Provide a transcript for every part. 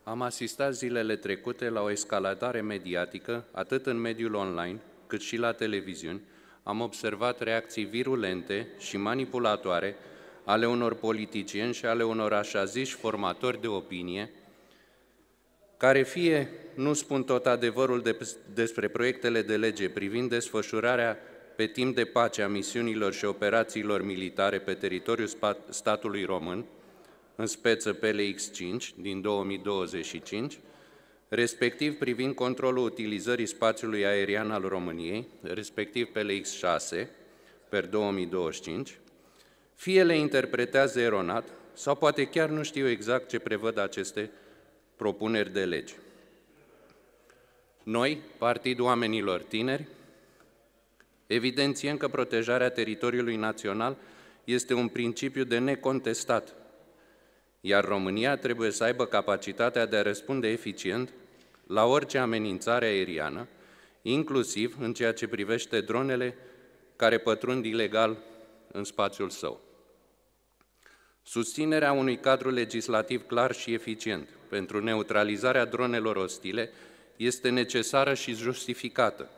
Am asistat zilele trecute la o escaladare mediatică, atât în mediul online, cât și la televiziuni. Am observat reacții virulente și manipulatoare ale unor politicieni și ale unor așa-ziși formatori de opinie, care fie nu spun tot adevărul despre proiectele de lege privind desfășurarea pe timp de pace a misiunilor și operațiilor militare pe teritoriul statului român, în speță PLX-5 din 2025, respectiv privind controlul utilizării spațiului aerian al României, respectiv PLX-6 per 2025, fie le interpretează eronat sau poate chiar nu știu exact ce prevăd aceste propuneri de lege. Noi, Partidul Oamenilor Tineri, evidențiem că protejarea teritoriului național este un principiu de necontestat, iar România trebuie să aibă capacitatea de a răspunde eficient la orice amenințare aeriană, inclusiv în ceea ce privește dronele care pătrund ilegal în spațiul său. Susținerea unui cadru legislativ clar și eficient pentru neutralizarea dronelor ostile este necesară și justificată.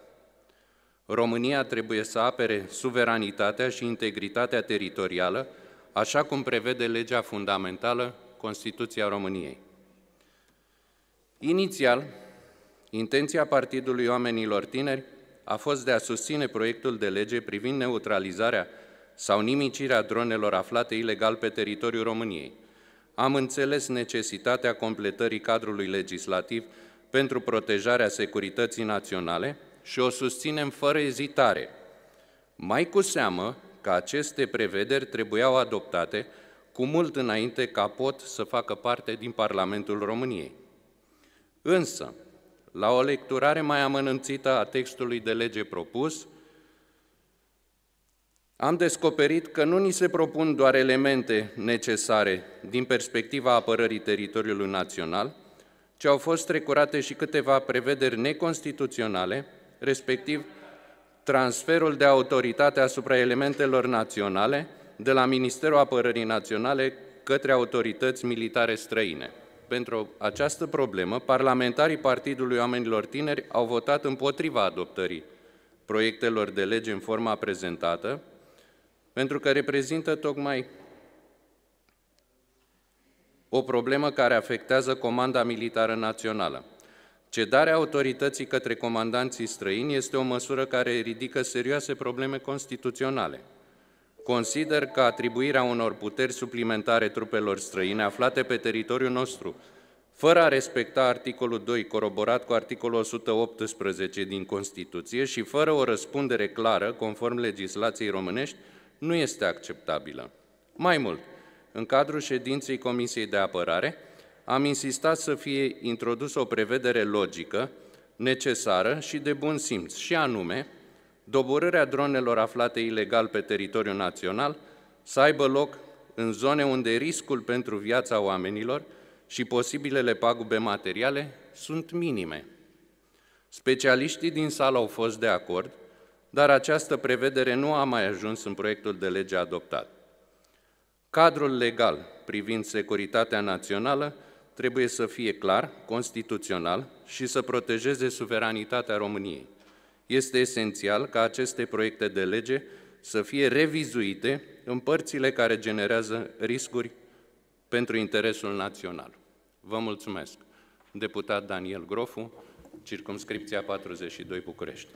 România trebuie să apere suveranitatea și integritatea teritorială, așa cum prevede legea fundamentală, Constituția României. Inițial, intenția Partidului Oamenilor Tineri a fost de a susține proiectul de lege privind neutralizarea sau nimicirea dronelor aflate ilegal pe teritoriul României. Am înțeles necesitatea completării cadrului legislativ pentru protejarea securității naționale și o susținem fără ezitare. Mai cu seamă că aceste prevederi trebuiau adoptate cu mult înainte ca POT să facă parte din Parlamentul României. Însă, la o lecturare mai amănânțită a textului de lege propus, am descoperit că nu ni se propun doar elemente necesare din perspectiva apărării teritoriului național, ci au fost trecurate și câteva prevederi neconstituționale, respectiv transferul de autoritate asupra elementelor naționale de la Ministerul Apărării Naționale către autorități militare străine. Pentru această problemă, parlamentarii Partidului Oamenilor Tineri au votat împotriva adoptării proiectelor de lege în forma prezentată, pentru că reprezintă tocmai o problemă care afectează Comanda Militară Națională. Cedarea autorității către comandanții străini este o măsură care ridică serioase probleme constituționale. Consider că atribuirea unor puteri suplimentare trupelor străine aflate pe teritoriul nostru, fără a respecta articolul 2, coroborat cu articolul 118 din Constituție și fără o răspundere clară, conform legislației românești, nu este acceptabilă. Mai mult, în cadrul ședinței Comisiei de Apărare, am insistat să fie introdusă o prevedere logică, necesară și de bun simț, și anume, doborârea dronelor aflate ilegal pe teritoriul național să aibă loc în zone unde riscul pentru viața oamenilor și posibilele pagube materiale sunt minime. Specialiștii din sală au fost de acord, dar această prevedere nu a mai ajuns în proiectul de lege adoptat. Cadrul legal privind securitatea națională trebuie să fie clar, constituțional și să protejeze suveranitatea României. Este esențial ca aceste proiecte de lege să fie revizuite în părțile care generează riscuri pentru interesul național. Vă mulțumesc. Deputat Daniel Grofu, circumscripția 42 București.